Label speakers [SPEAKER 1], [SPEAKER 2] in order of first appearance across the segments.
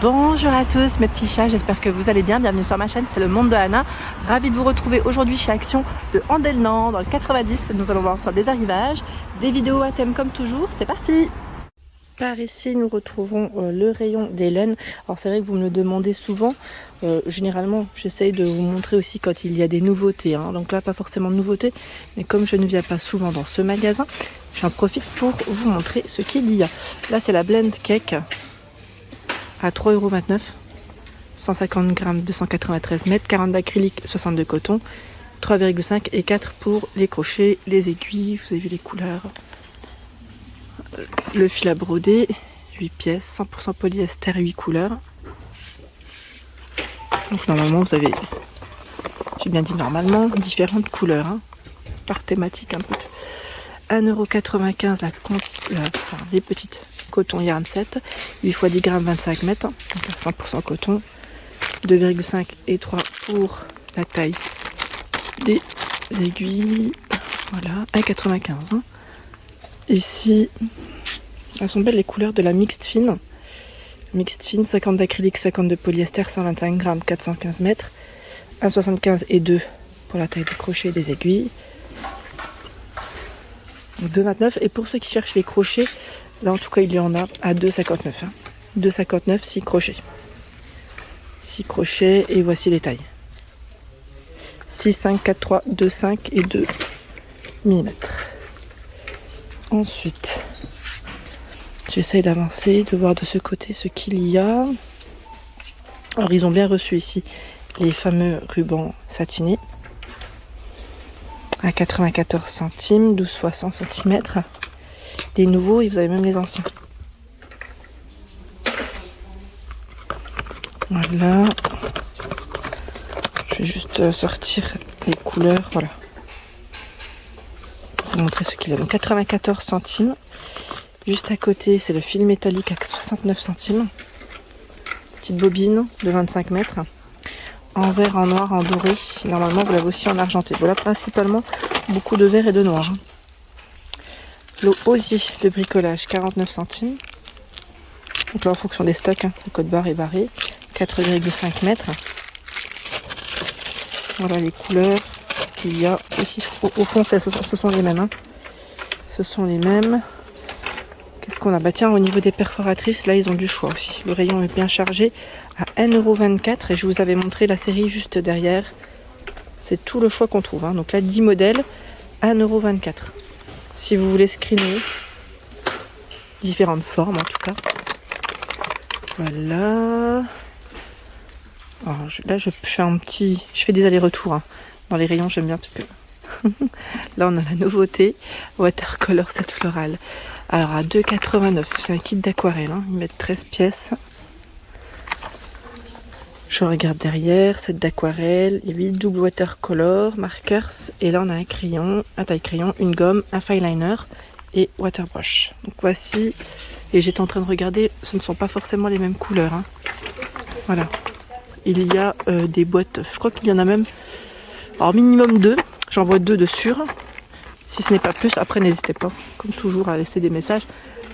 [SPEAKER 1] Bonjour à tous mes petits chats, j'espère que vous allez bien. Bienvenue sur ma chaîne, c'est le monde de Anna. Ravie de vous retrouver aujourd'hui chez Action de Andelnan dans le 90. Nous allons voir ensemble des arrivages, des vidéos à thème comme toujours. C'est parti! Par ici, nous retrouvons le rayon des laines. Alors c'est vrai que vous me le demandez souvent. Généralement, j'essaye de vous montrer aussi quand il y a des nouveautés. Donc là, pas forcément de nouveautés. Mais comme je ne viens pas souvent dans ce magasin, j'en profite pour vous montrer ce qu'il y a. Là, c'est la Blend Cake à 3,29 €. 150 grammes, 293 mètres. 40 d'acrylique, 60 de coton. 3,5 et 4 pour les crochets, les aiguilles. Vous avez vu les couleurs. Le fil à broder, 8 pièces, 100% polyester, 8 couleurs. Donc normalement vous avez, j'ai bien dit normalement, différentes couleurs, par thématique un peu. 1,95 € les petites coton yarn 7, 8 x 10 grammes, 25 mètres, donc à 100% coton. 2,5 et 3 pour la taille des aiguilles. Voilà, 1,95 €. Ici, elles sont belles les couleurs de la Mixed Fine. Mixed Fine, 50 d'acrylique, 50 de polyester, 125 grammes, 415 mètres. 1,75 et 2 pour la taille des crochets et des aiguilles. 2,29. Et pour ceux qui cherchent les crochets, là en tout cas il y en a à 2,59. 2,59, 6 crochets. 6 crochets et voici les tailles. 6, 5, 4, 3, 2, 5 et 2 mm. Ensuite, j'essaye d'avancer, de voir de ce côté ce qu'il y a. Alors ils ont bien reçu ici les fameux rubans satinés à 94 centimes, 12 x 100 cm. Les nouveaux et vous avez même les anciens. Voilà. Je vais juste sortir les couleurs. Voilà. Pour vous montrer ce qu'il y a. Donc 94 centimes. Juste à côté, c'est le fil métallique à 69 centimes. Petite bobine de 25 mètres. En vert, en noir, en doré. Normalement, vous l'avez aussi en argenté. Voilà, principalement, beaucoup de vert et de noir. L'eau Osier de bricolage, 49 centimes. Donc là, en fonction des stocks, le code barre est barré. 4,5 mètres. Voilà les couleurs qu'il y a aussi. Au fond, ce sont les mêmes. Ce sont les mêmes. Qu'est-ce qu'on a? Bah tiens, au niveau des perforatrices, là ils ont du choix aussi. Le rayon est bien chargé à 1,24 € et je vous avais montré la série juste derrière. C'est tout le choix qu'on trouve. Donc là 10 modèles, 1,24 €. Si vous voulez screener, différentes formes en tout cas. Voilà. Alors, là je fais je fais des allers-retours dans les rayons, j'aime bien parce que là on a la nouveauté watercolor set florale. Alors à 2,89 €, c'est un kit d'aquarelle, ils mettent 13 pièces. Je regarde derrière, set d'aquarelle, 8 double watercolor, markers, et là on a un crayon, un taille crayon, une gomme, un fine liner et waterbrush. Donc voici, et j'étais en train de regarder, ce ne sont pas forcément les mêmes couleurs. Voilà, il y a des boîtes, je crois qu'il y en a même, alors minimum 2, j'en vois 2 de sûr. Si ce n'est pas plus, après n'hésitez pas, comme toujours, à laisser des messages.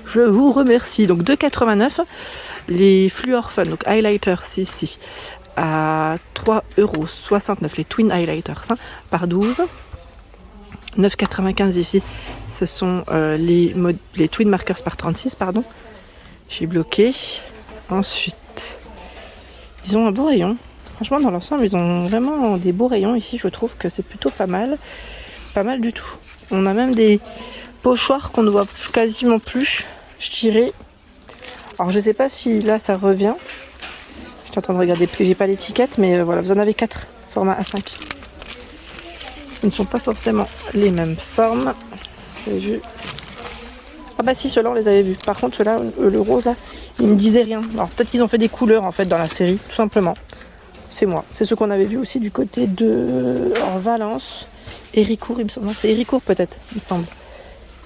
[SPEAKER 1] Je vous remercie. Donc 2,89 €. Les Fluor Fun, donc highlighters ici, à 3,69 €. Les Twin Highlighters par 12. 9,95 € ici. Ce sont les Twin Markers par 36, pardon. J'ai bloqué. Ensuite, ils ont un beau rayon. Franchement, dans l'ensemble, ils ont vraiment des beaux rayons. Ici, je trouve que c'est plutôt pas mal. Pas mal du tout. On a même des pochoirs qu'on ne voit quasiment plus, je dirais. Alors je sais pas si là ça revient. Je suis en train de regarder plus, j'ai pas l'étiquette, mais voilà, vous en avez 4, format A5. Ce ne sont pas forcément les mêmes formes. Vous avez vu? Ah bah si, ceux-là on les avait vus. Par contre ceux-là, le rose là, il me disait rien. Alors peut-être qu'ils ont fait des couleurs en fait dans la série, tout simplement. C'est moi. C'est ce qu'on avait vu aussi du côté de Valence. Héricourt, il me semble. Non, c'est Héricourt peut-être, il me semble.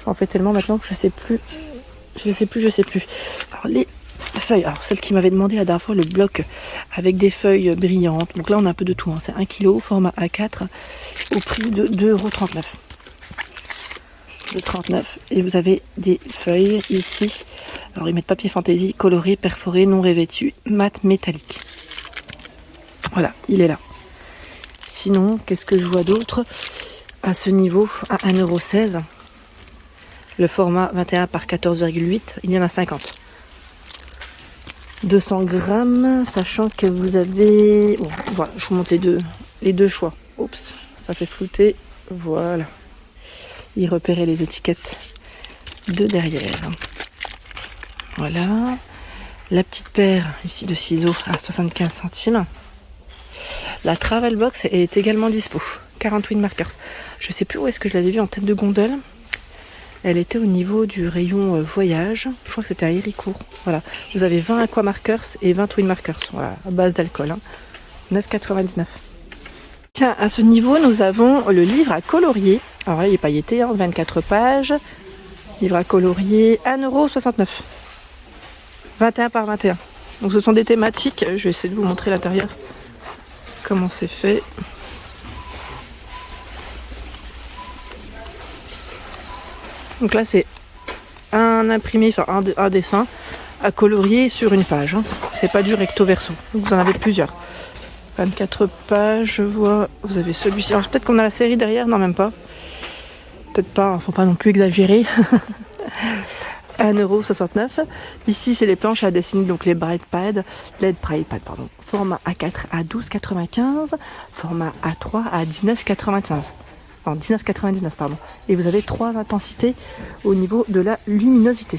[SPEAKER 1] J'en fais tellement maintenant que je sais plus. Je sais plus. Alors les feuilles, alors celle qui m'avait demandé la dernière fois, le bloc avec des feuilles brillantes. Donc là on a un peu de tout. C'est 1 kg, format A4, au prix de 2,39 €. 2,39 €. Et vous avez des feuilles ici Alors ils mettent papier fantaisie, coloré, perforé, non revêtu, mat métallique. Voilà, il est là. Sinon, qu'est-ce que je vois d'autre à ce niveau à 1,16 €. Le format 21 par 14,8, il y en a 50. 200 grammes, sachant que vous avez... Bon, voilà, je vous montre les deux choix. Oups, ça fait flouter. Voilà. Y repérer les étiquettes de derrière. Voilà. La petite paire ici de ciseaux à 75 centimes. La Travel Box est également dispo. 48 markers. Je sais plus où est-ce que je l'avais vue en tête de gondole. Elle était au niveau du rayon voyage. Je crois que c'était à Héricourt. Voilà. Vous avez 20 aqua markers et 20 twin markers. Voilà, à base d'alcool. 9,99 €. Tiens, à ce niveau, nous avons le livre à colorier. Alors là, il est pailleté, 24 pages. Livre à colorier, 1,69 €. 21 par 21. Donc ce sont des thématiques. Je vais essayer de vous montrer l'intérieur. Comment c'est fait. Donc là, c'est un imprimé, enfin un dessin à colorier sur une page. C'est pas du recto verso. Donc vous en avez plusieurs. 24 pages, je vois. Vous avez celui-ci. Alors peut-être qu'on a la série derrière, non même pas. Peut-être pas, faut pas non plus exagérer. 1,69 €. Ici, c'est les planches à dessiner, donc les Bright Pad, pardon. Format A4 à 12,95 €, format A3 à 19,95 €. En 19,99 €, pardon. Et vous avez 3 intensités au niveau de la luminosité.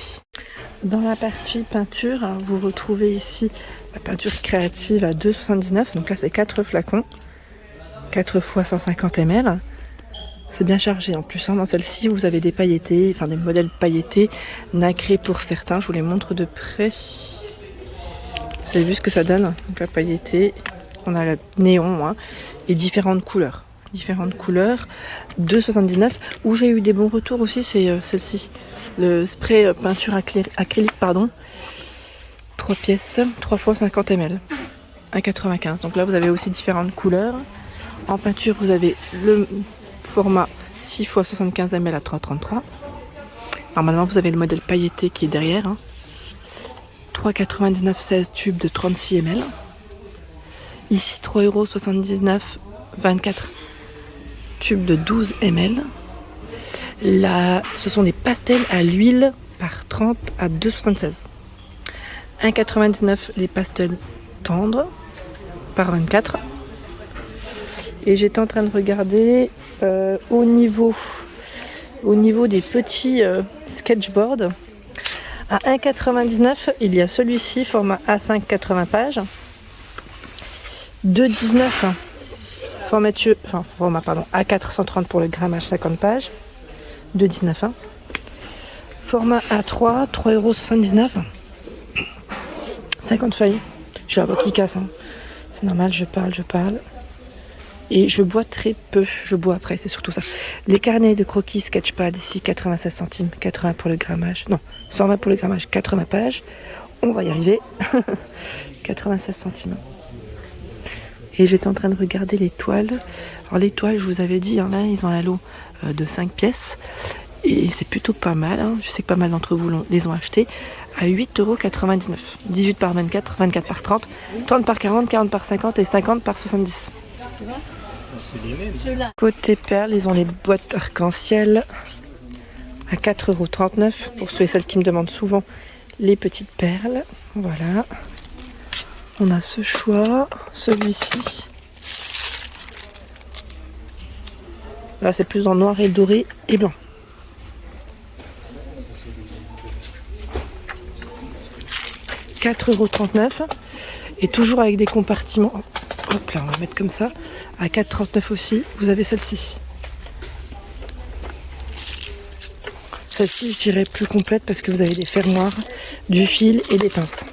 [SPEAKER 1] Dans la partie peinture, vous retrouvez ici la peinture créative à 2,79 €. Donc là, c'est 4 flacons, 4 x 150 ml. C'est bien chargé en plus. Dans celle-ci, vous avez des pailletés, enfin des modèles pailletés, nacrés pour certains. Je vous les montre de près. Vous avez vu ce que ça donne. Donc la pailletée, on a le néon et différentes couleurs. 2,79 €. Où j'ai eu des bons retours aussi, c'est celle-ci. Le spray peinture acrylique, 3 pièces, 3 x 50 ml. 1,95 €. Donc là, vous avez aussi différentes couleurs. En peinture, vous avez le format 6 x 75 ml à 3,33 €. Normalement, vous avez le modèle pailleté qui est derrière. 3,99 €, 16 tubes de 36 ml. Ici, 3,79 €, 24 tubes de 12 ml. Là, ce sont des pastels à l'huile par 30 à 2,76 €. 1,99 € les pastels tendres par 24. Et j'étais en train de regarder au niveau des petits sketchboards. À 1,99 €, il y a celui-ci, format A5, 80 pages. 2,19 €. Format A4 130 pour le grammage, 50 pages. 2,19 €. Format A3, 3,79 €. 50 feuilles. J'ai la voix qui casse. C'est normal, je parle. Et je bois très peu. Je bois après, c'est surtout ça. Les carnets de croquis Sketchpad, ici, 96 centimes. 80 pour le grammage. Non, 120 pour le grammage, 80 pages. On va y arriver. 96 centimes. Et j'étais en train de regarder les toiles. Alors les toiles, je vous avais dit, là, ils ont un lot de 5 pièces. Et c'est plutôt pas mal. Je sais que pas mal d'entre vous les ont achetés. À 8,99 €. 18 par 24, 24 par 30, 30 par 40, 40 par 50 et 50 par 70. Côté perles, ils ont les boîtes arc-en-ciel à 4,39 € pour ceux et celles qui me demandent souvent les petites perles. Voilà. On a ce choix, celui-ci. Là, c'est plus en noir et doré et blanc. « 4,39 € et toujours avec des compartiments. Hop là, on va mettre comme ça. À 4,39 € aussi, vous avez celle-ci. Celle-ci, je dirais plus complète parce que vous avez des fermoirs, du fil et des pinces.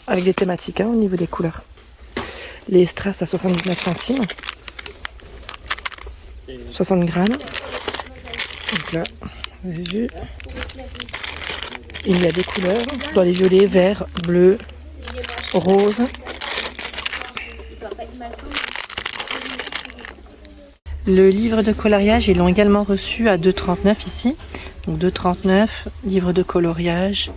[SPEAKER 1] Avec des thématiques au niveau des couleurs. Les strass à 79 centimes. 60 grammes. Donc là, vous avez vu. Il y a des couleurs. Dans les violets, verts, bleus, roses. Le livre de coloriage, ils l'ont également reçu à 2,39 € ici. Donc 2,39 €, livre de coloriage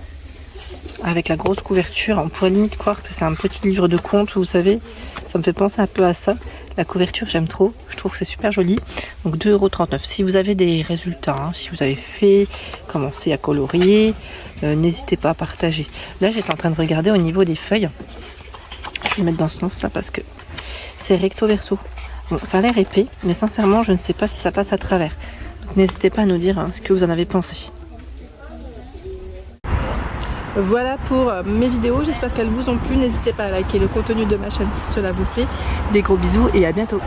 [SPEAKER 1] avec la grosse couverture. On pourrait limite croire que c'est un petit livre de conte, vous savez, ça me fait penser un peu à ça. La couverture, j'aime trop, je trouve que c'est super joli. Donc 2,39 €. Si vous avez des résultats, hein, si vous avez fait, commencé à colorier, n'hésitez pas à partager. Là, j'étais en train de regarder au niveau des feuilles. Je vais mettre dans ce sens là parce que c'est recto verso. Bon, ça a l'air épais, mais sincèrement, je ne sais pas si ça passe à travers. Donc n'hésitez pas à nous dire ce que vous en avez pensé. Voilà pour mes vidéos, j'espère qu'elles vous ont plu. N'hésitez pas à liker le contenu de ma chaîne si cela vous plaît. Des gros bisous et à bientôt.